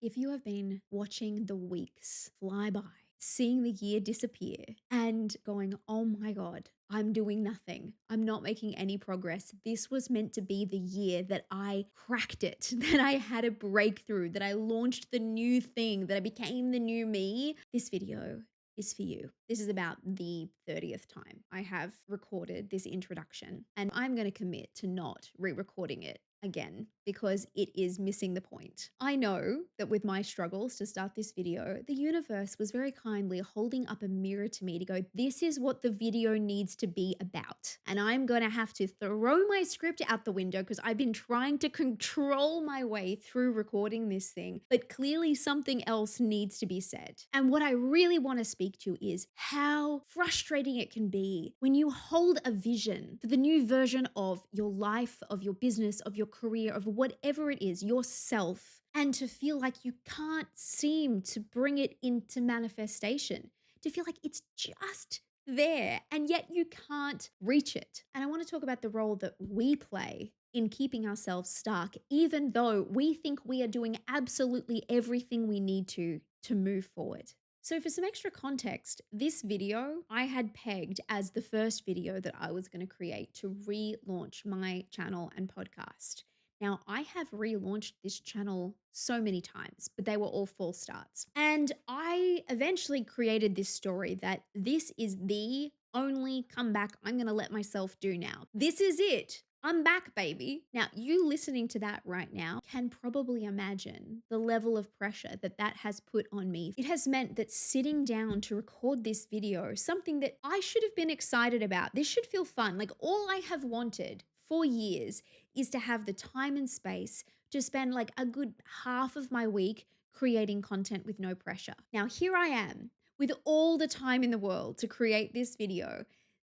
If you have been watching the weeks fly by, seeing the year disappear, and going, oh my God, I'm doing nothing. I'm not making any progress. This was meant to be the year that I cracked it, that I had a breakthrough, that I launched the new thing, that I became the new me. This video is for you. This is about the 30th time I have recorded this introduction, and I'm going to commit to not re-recording it again because it is missing the point. I know that with my struggles to start this video, the universe was very kindly holding up a mirror to me to go, this is what the video needs to be about. And I'm going to have to throw my script out the window because I've been trying to control my way through recording this thing, but clearly something else needs to be said. And what I really want to speak to is how frustrating it can be when you hold a vision for the new version of your life, of your business, of your career, of whatever it is, yourself, and to feel like you can't seem to bring it into manifestation, to feel like it's just there and yet you can't reach it. And I want to talk about the role that we play in keeping ourselves stuck, even though we think we are doing absolutely everything we need to move forward. So for some extra context, this video I had pegged as the first video that I was going to create to relaunch my channel and podcast. Now, I have relaunched this channel so many times, but they were all false starts. And I eventually created this story that this is the only comeback I'm going to let myself do now. This is it. I'm back, baby. Now, you listening to that right now can probably imagine the level of pressure that that has put on me. It has meant that sitting down to record this video, something that I should have been excited about, this should feel fun. Like all I have wanted for years is to have the time and space to spend like a good half of my week creating content with no pressure. Now, here I am with all the time in the world to create this video.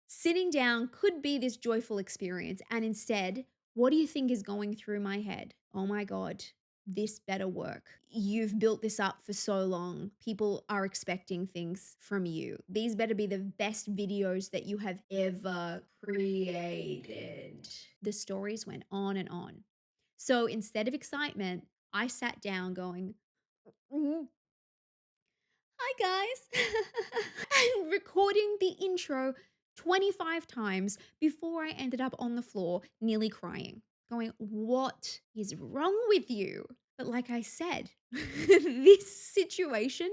Sitting down could be this joyful experience. And instead, what do you think is going through my head? Oh my God, this better work. You've built this up for so long. People are expecting things from you. These better be the best videos that you have ever created. The stories went on and on. So instead of excitement, I sat down going, hi guys, and recording the intro 25 times before I ended up on the floor nearly crying, going, what is wrong with you? But like I said, this situation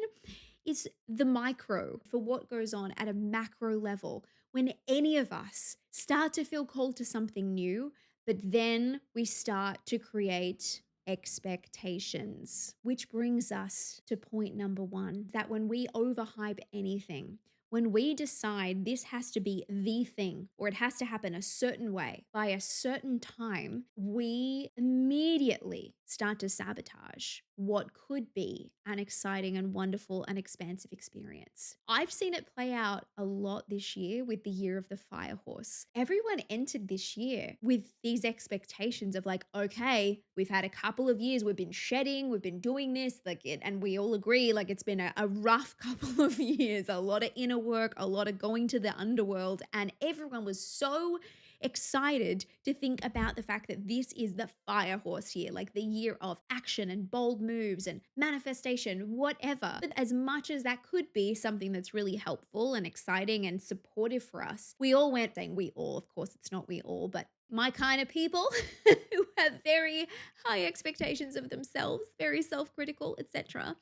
is the micro for what goes on at a macro level when any of us start to feel called to something new, but then we start to create expectations, which brings us to point number one, that when we overhype anything, when we decide this has to be the thing or it has to happen a certain way by a certain time, we immediately start to sabotage what could be an exciting and wonderful and expansive experience. I've seen it play out a lot this year with the year of the fire horse. Everyone entered this year with these expectations of like, okay, we've had a couple of years, we've been shedding, we've been doing this, like it, and we all agree like it's been a rough couple of years, a lot of inner work, a lot of going to the underworld, and everyone was so excited to think about the fact that this is the fire horse year, like the year of action and bold moves and manifestation, whatever. But as much as that could be something that's really helpful and exciting and supportive for us, we all went, saying we all, of course, it's not we all, but my kind of people who have very high expectations of themselves, very self-critical, etc.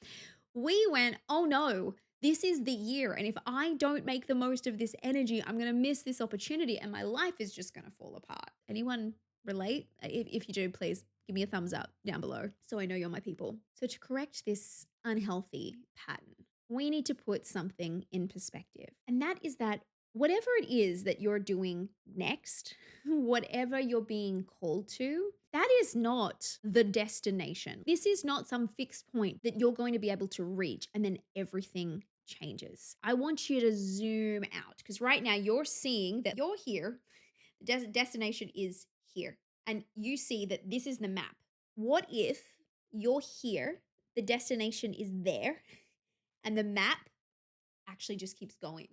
We went, oh no, this is the year. And if I don't make the most of this energy, I'm going to miss this opportunity and my life is just going to fall apart. Anyone relate? If you do, please give me a thumbs up down below so I know you're my people. So to correct this unhealthy pattern, we need to put something in perspective. And that is that whatever it is that you're doing next, whatever you're being called to, that is not the destination. This is not some fixed point that you're going to be able to reach and then everything changes. I want you to zoom out because right now you're seeing that you're here. The destination is here. And you see that this is the map. What if you're here, the destination is there, and the map actually just keeps going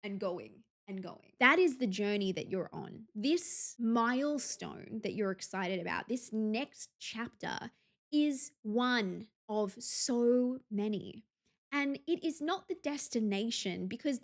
and going and going? That is the journey that you're on. This milestone that you're excited about, this next chapter is one of so many. And it is not the destination because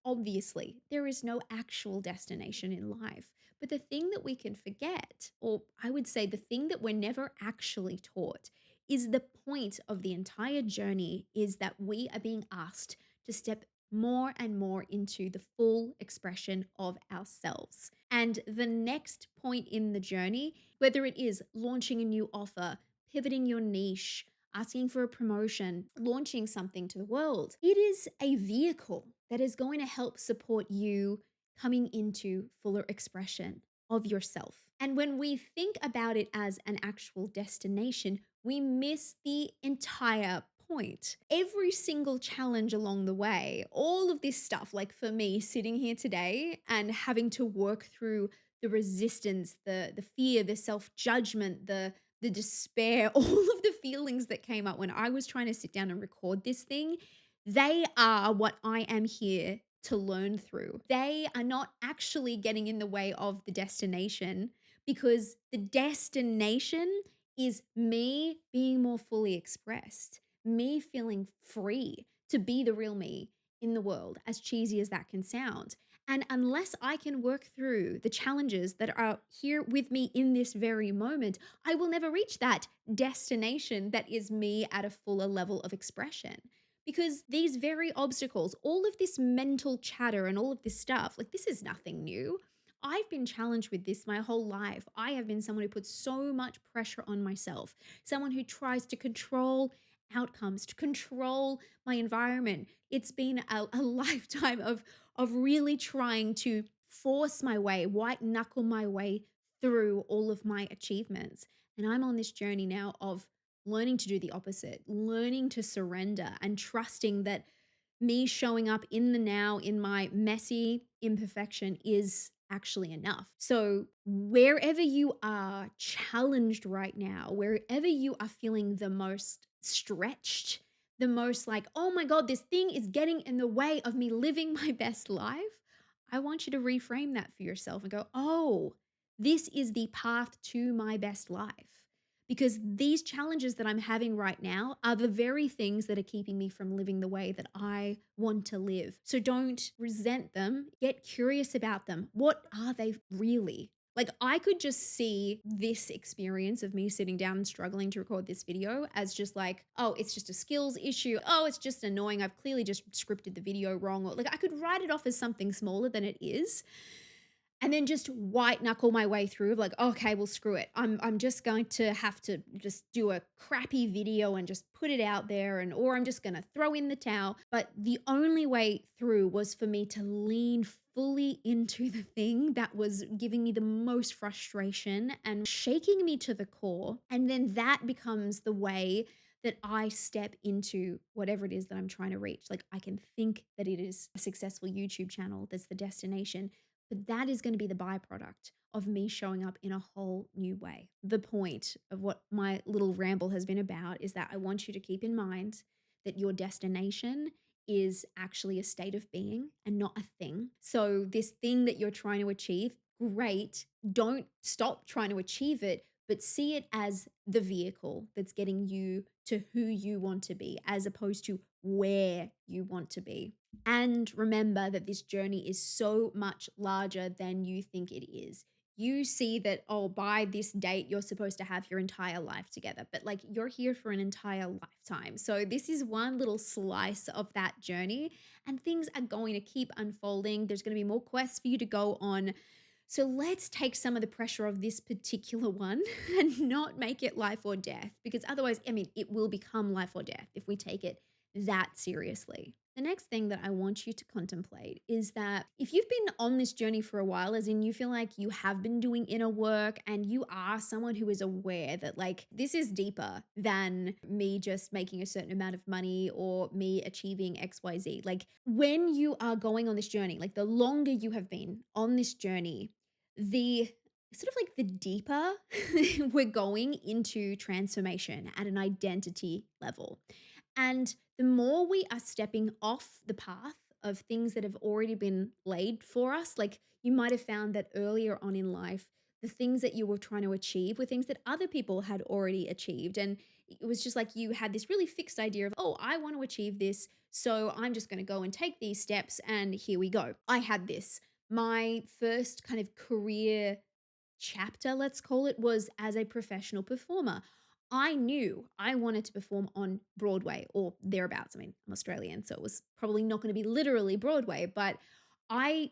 obviously, there is no actual destination in life. But the thing that we can forget, or I would say the thing that we're never actually taught, is the point of the entire journey is that we are being asked to step more and more into the full expression of ourselves. And the next point in the journey, whether it is launching a new offer, pivoting your niche, asking for a promotion, launching something to the world, it is a vehicle that is going to help support you coming into fuller expression of yourself. And when we think about it as an actual destination, we miss the entire point. Every single challenge along the way, all of this stuff, like for me sitting here today and having to work through the resistance, the fear, the self-judgment, the despair, all of the feelings that came up when I was trying to sit down and record this thing, they are what I am here to learn through. They are not actually getting in the way of the destination because the destination is me being more fully expressed, me feeling free to be the real me in the world, as cheesy as that can sound. And unless I can work through the challenges that are here with me in this very moment, I will never reach that destination that is me at a fuller level of expression. Because these very obstacles, all of this mental chatter and all of this stuff, like this is nothing new. I've been challenged with this my whole life. I have been someone who puts so much pressure on myself, someone who tries to control outcomes, to control my environment. It's been a lifetime of really trying to force my way, white knuckle my way through all of my achievements. And I'm on this journey now of learning to do the opposite, learning to surrender and trusting that me showing up in the now in my messy imperfection is actually enough. So, wherever you are challenged right now, wherever you are feeling the most stretched, the most like, oh my God, this thing is getting in the way of me living my best life, I want you to reframe that for yourself and go, oh, this is the path to my best life. Because these challenges that I'm having right now are the very things that are keeping me from living the way that I want to live. So don't resent them, get curious about them. What are they really? Like, I could just see this experience of me sitting down and struggling to record this video as just like, oh, it's just a skills issue. Oh, it's just annoying. I've clearly just scripted the video wrong. Or like, I could write it off as something smaller than it is and then just white knuckle my way through of like, okay, well, screw it. I'm just going to have to just do a crappy video and just put it out there, and or I'm just going to throw in the towel. But the only way through was for me to lean fully into the thing that was giving me the most frustration and shaking me to the core. And then that becomes the way that I step into whatever it is that I'm trying to reach. Like, I can think that it is a successful YouTube channel that's the destination, but that is going to be the byproduct of me showing up in a whole new way. The point of what my little ramble has been about is that I want you to keep in mind that your destination is actually a state of being and not a thing. So, this thing that you're trying to achieve, great. Don't stop trying to achieve it, but see it as the vehicle that's getting you to who you want to be, as opposed to where you want to be. And remember that this journey is so much larger than you think it is. You see that, oh, by this date, you're supposed to have your entire life together, but like you're here for an entire lifetime. So, this is one little slice of that journey, and things are going to keep unfolding. There's going to be more quests for you to go on. So, let's take some of the pressure of this particular one and not make it life or death, because otherwise, I mean, it will become life or death if we take it that seriously. The next thing that I want you to contemplate is that if you've been on this journey for a while, as in you feel like you have been doing inner work and you are someone who is aware that like this is deeper than me just making a certain amount of money or me achieving XYZ. Like, when you are going on this journey, like the longer you have been on this journey, the sort of like the deeper we're going into transformation at an identity level. And the more we are stepping off the path of things that have already been laid for us, like you might have found that earlier on in life, the things that you were trying to achieve were things that other people had already achieved. And It was just like you had this really fixed idea of, oh, I want to achieve this. So I'm just going to go and take these steps and here we go. I had this. My first kind of career chapter, let's call it, was as a professional performer. I knew I wanted to perform on Broadway or thereabouts. I mean, I'm Australian, so it was probably not going to be literally Broadway, but I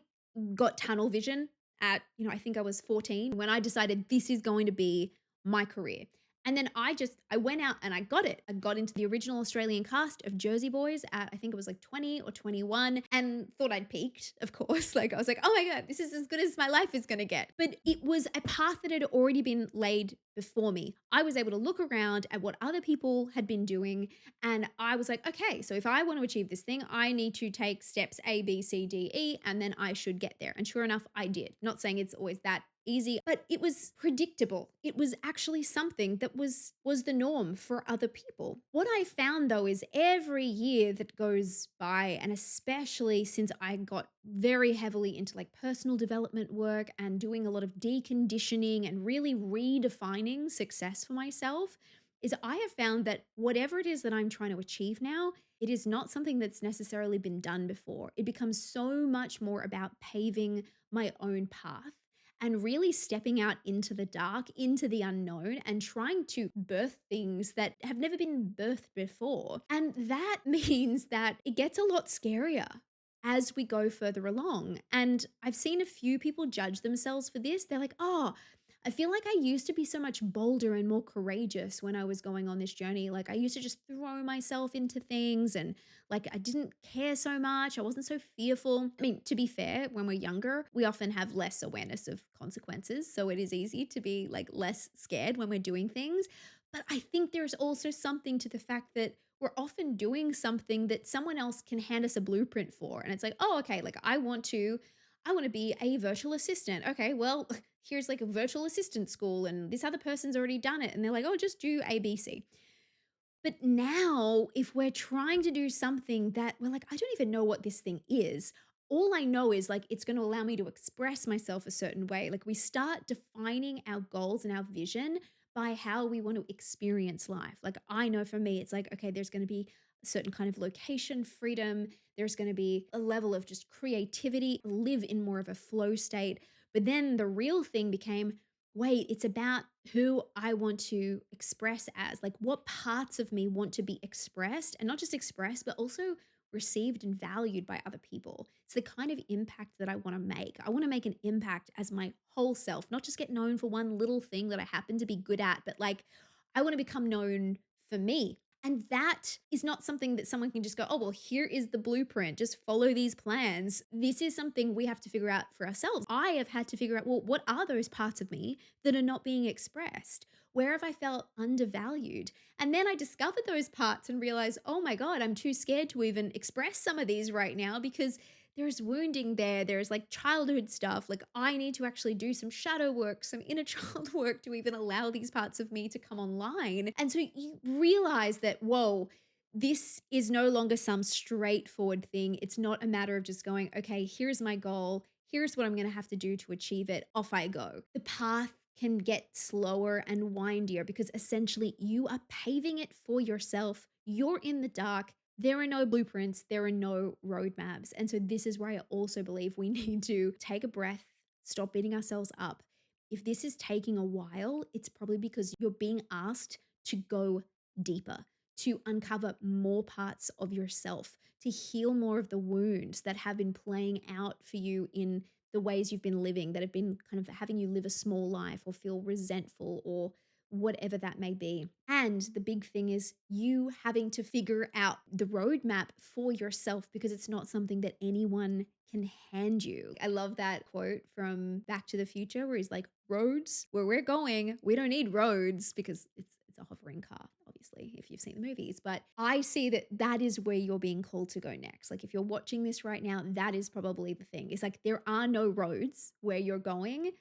got tunnel vision at, I think I was 14 when I decided this is going to be my career. And then I went out and I got it. I got into the original Australian cast of Jersey Boys at, I think it was like 20 or 21, and thought I'd peaked, of course. Like I was like, oh my God, this is as good as my life is going to get. But it was a path that had already been laid before me. I was able to look around at what other people had been doing. And I was like, okay, so if I want to achieve this thing, I need to take steps A, B, C, D, E, and then I should get there. And sure enough, I did. Not saying it's always that easy, but it was predictable. It was actually something that was the norm for other people. What I found though is every year that goes by, and especially since I got very heavily into like personal development work and doing a lot of deconditioning and really redefining success for myself, is I have found that whatever it is that I'm trying to achieve now, it is not something that's necessarily been done before. It becomes so much more about paving my own path and really stepping out into the dark, into the unknown, and trying to birth things that have never been birthed before. And that means that it gets a lot scarier as we go further along. And I've seen a few people judge themselves for this. They're like, oh, I feel like I used to be so much bolder and more courageous when I was going on this journey. Like I used to just throw myself into things and like I didn't care so much. I wasn't so fearful. I mean, to be fair, when we're younger, we often have less awareness of consequences. So it is easy to be like less scared when we're doing things. But I think there's also something to the fact that we're often doing something that someone else can hand us a blueprint for. And it's like, oh, okay, like I want to be a virtual assistant. Okay, well, here's like a virtual assistant school and this other person's already done it. And they're like, oh, just do ABC. But now, if we're trying to do something that we're like, I don't even know what this thing is, all I know is like it's going to allow me to express myself a certain way. Like we start defining our goals and our vision by how we want to experience life. Like I know for me, it's like, okay, there's going to be a certain kind of location freedom. There's going to be a level of just creativity, live in more of a flow state. But then the real thing became, wait, it's about who I want to express as, like what parts of me want to be expressed and not just expressed, but also received and valued by other people. It's the kind of impact that I want to make. I want to make an impact as my whole self, not just get known for one little thing that I happen to be good at, but like I want to become known for me. And that is not something that someone can just go, oh, well, here is the blueprint. Just follow these plans. This is something we have to figure out for ourselves. I have had to figure out, well, what are those parts of me that are not being expressed? Where have I felt undervalued? And then I discovered those parts and realized, oh my God, I'm too scared to even express some of these right now because there's wounding there. There's like childhood stuff. Like I need to actually do some shadow work, some inner child work to even allow these parts of me to come online. And so you realize that, whoa, this is no longer some straightforward thing. It's not a matter of just going, okay, here's my goal. Here's what I'm going to have to do to achieve it. Off I go. The path can get slower and windier because essentially you are paving it for yourself. You're in the dark. There are no blueprints, there are no roadmaps. And so, this is where I also believe we need to take a breath, stop beating ourselves up. If this is taking a while, it's probably because you're being asked to go deeper, to uncover more parts of yourself, to heal more of the wounds that have been playing out for you in the ways you've been living, that have been kind of having you live a small life or feel resentful or whatever that may be. And the big thing is you having to figure out the roadmap for yourself because it's not something that anyone can hand you. I love that quote from Back to the Future where he's like, roads, where we're going, we don't need roads because it's a hovering car, obviously, if you've seen the movies. But I see that that is where you're being called to go next. Like if you're watching this right now, that is probably the thing. It's like there are no roads where you're going.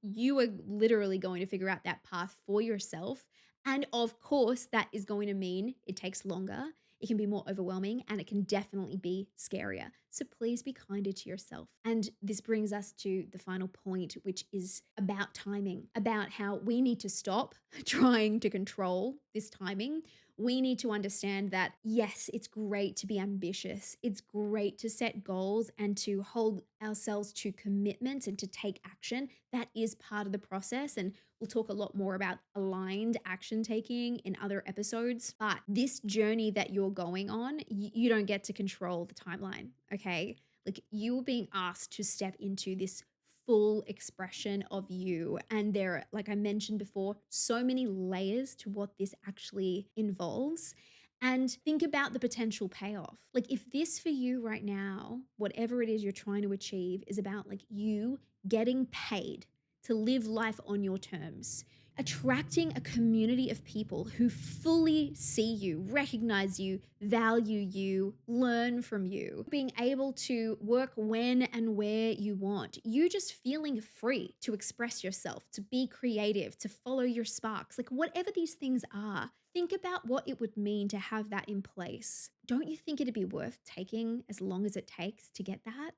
You are literally going to figure out that path for yourself. And of course, that is going to mean it takes longer. It can be more overwhelming and it can definitely be scarier. So please be kinder to yourself. And this brings us to the final point, which is about timing, about how we need to stop trying to control this timing, we need to understand that yes, it's great to be ambitious. It's great to set goals and to hold ourselves to commitments and to take action. That is part of the process. And we'll talk a lot more about aligned action taking in other episodes. But this journey that you're going on, you don't get to control the timeline, okay? Like you're being asked to step into this full expression of you. And there, like I mentioned before, so many layers to what this actually involves. And think about the potential payoff. Like, if this for you right now, whatever it is you're trying to achieve, is about like you getting paid to live life on your terms, attracting a community of people who fully see you, recognize you, value you, learn from you, being able to work when and where you want, you just feeling free to express yourself, to be creative, to follow your sparks, like whatever these things are. Think about what it would mean to have that in place. Don't you think it'd be worth taking as long as it takes to get that?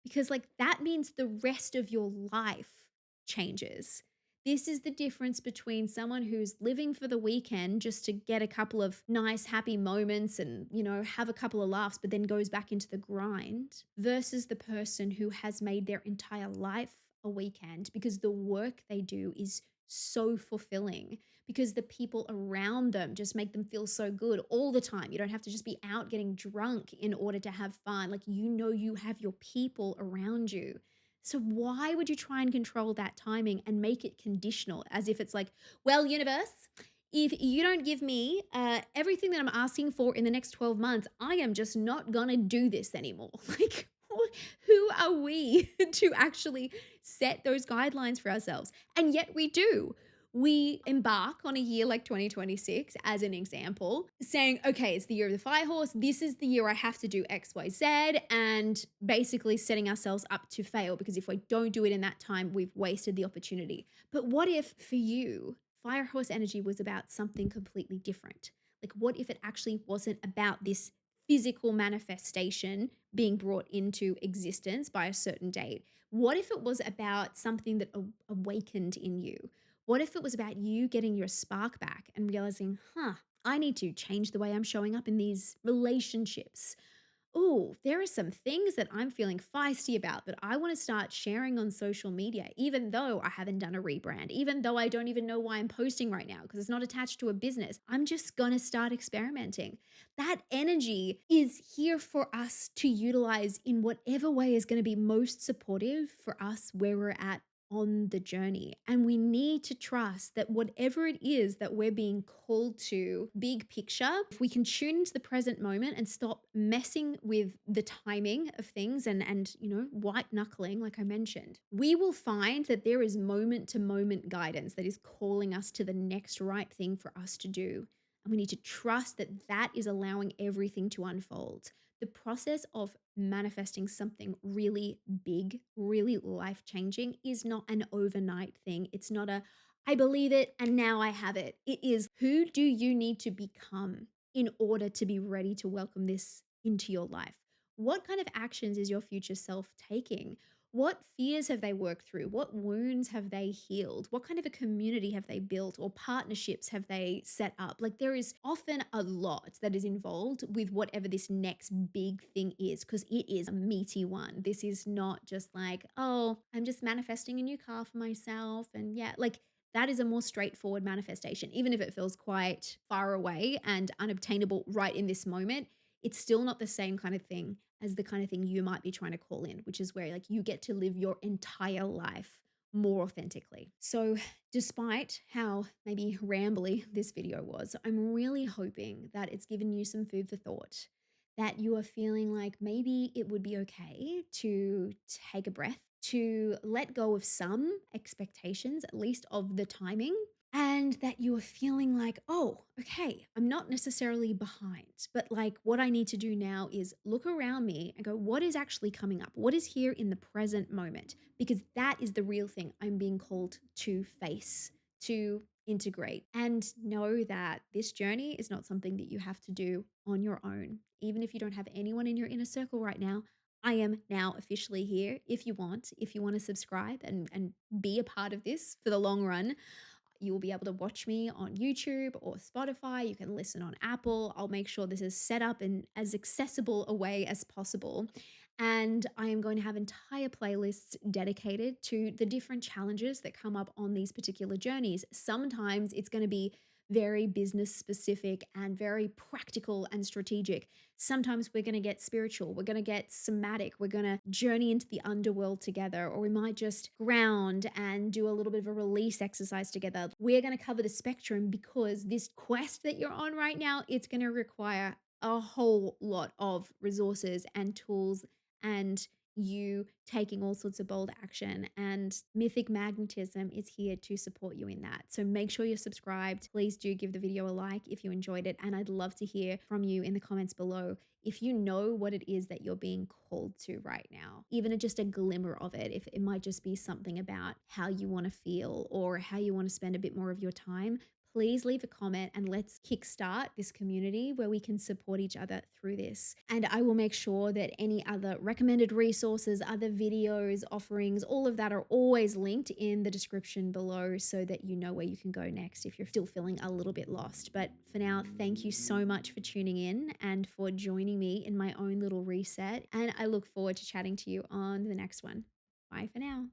Because, like, that means the rest of your life changes. This is the difference between someone who's living for the weekend just to get a couple of nice, happy moments and, have a couple of laughs, but then goes back into the grind versus the person who has made their entire life a weekend because the work they do is so fulfilling, because the people around them just make them feel so good all the time. You don't have to just be out getting drunk in order to have fun. Like, you have your people around you. So why would you try and control that timing and make it conditional as if it's like, well, universe, if you don't give me everything that I'm asking for in the next 12 months, I am just not going to do this anymore. Like, who are we to actually set those guidelines for ourselves? And yet we do. We embark on a year like 2026 as an example, saying, okay, it's the year of the fire horse. This is the year I have to do X, Y, Z, and basically setting ourselves up to fail, because if we don't do it in that time, we've wasted the opportunity. But what if for you, fire horse energy was about something completely different? Like, what if it actually wasn't about this physical manifestation being brought into existence by a certain date? What if it was about something that awakened in you? What if it was about you getting your spark back and realizing, I need to change the way I'm showing up in these relationships? Oh, there are some things that I'm feeling feisty about that I want to start sharing on social media, even though I haven't done a rebrand, even though I don't even know why I'm posting right now because it's not attached to a business. I'm just going to start experimenting. That energy is here for us to utilize in whatever way is going to be most supportive for us where we're at on the journey. And we need to trust that whatever it is that we're being called to, big picture, if we can tune into the present moment and stop messing with the timing of things and white knuckling, like I mentioned, we will find that there is moment to moment guidance that is calling us to the next right thing for us to do. And we need to trust that that is allowing everything to unfold. The process of manifesting something really big, really life changing is not an overnight thing. It's not I believe it and now I have it. It is, who do you need to become in order to be ready to welcome this into your life? What kind of actions is your future self taking? What fears have they worked through? What wounds have they healed? What kind of a community have they built or partnerships have they set up? Like, there is often a lot that is involved with whatever this next big thing is, because it is a meaty one. This is not just like, oh, I'm just manifesting a new car for myself. And yeah, like, that is a more straightforward manifestation. Even if it feels quite far away and unobtainable right in this moment, it's still not the same kind of thing as the kind of thing you might be trying to call in, which is where like you get to live your entire life more authentically. So despite how maybe rambly this video was, I'm really hoping that it's given you some food for thought, that you are feeling like maybe it would be okay to take a breath, to let go of some expectations, at least of the timing, and that you are feeling like, oh, okay, I'm not necessarily behind, but like what I need to do now is look around me and go, what is actually coming up? What is here in the present moment? Because that is the real thing I'm being called to face, to integrate, and know that this journey is not something that you have to do on your own. Even if you don't have anyone in your inner circle right now, I am now officially here. If you want to subscribe and be a part of this for the long run, You will be able to watch me on YouTube or Spotify. You can listen on Apple. I'll make sure this is set up in as accessible a way as possible. And I am going to have entire playlists dedicated to the different challenges that come up on these particular journeys. Sometimes it's going to be very business specific and very practical and strategic. Sometimes we're going to get spiritual, we're going to get somatic, we're going to journey into the underworld together, or we might just ground and do a little bit of a release exercise together. We're going to cover the spectrum because this quest that you're on right now, it's going to require a whole lot of resources and tools and you taking all sorts of bold action. And Mythic Magnetism is here to support you in that. So make sure you're subscribed. Please do give the video a like if you enjoyed it. And I'd love to hear from you in the comments below if you know what it is that you're being called to right now, even just a glimmer of it. If it might just be something about how you want to feel or how you want to spend a bit more of your time, please leave a comment and let's kickstart this community where we can support each other through this. And I will make sure that any other recommended resources, other videos, offerings, all of that are always linked in the description below so that you know where you can go next if you're still feeling a little bit lost. But for now, thank you so much for tuning in and for joining me in my own little reset. And I look forward to chatting to you on the next one. Bye for now.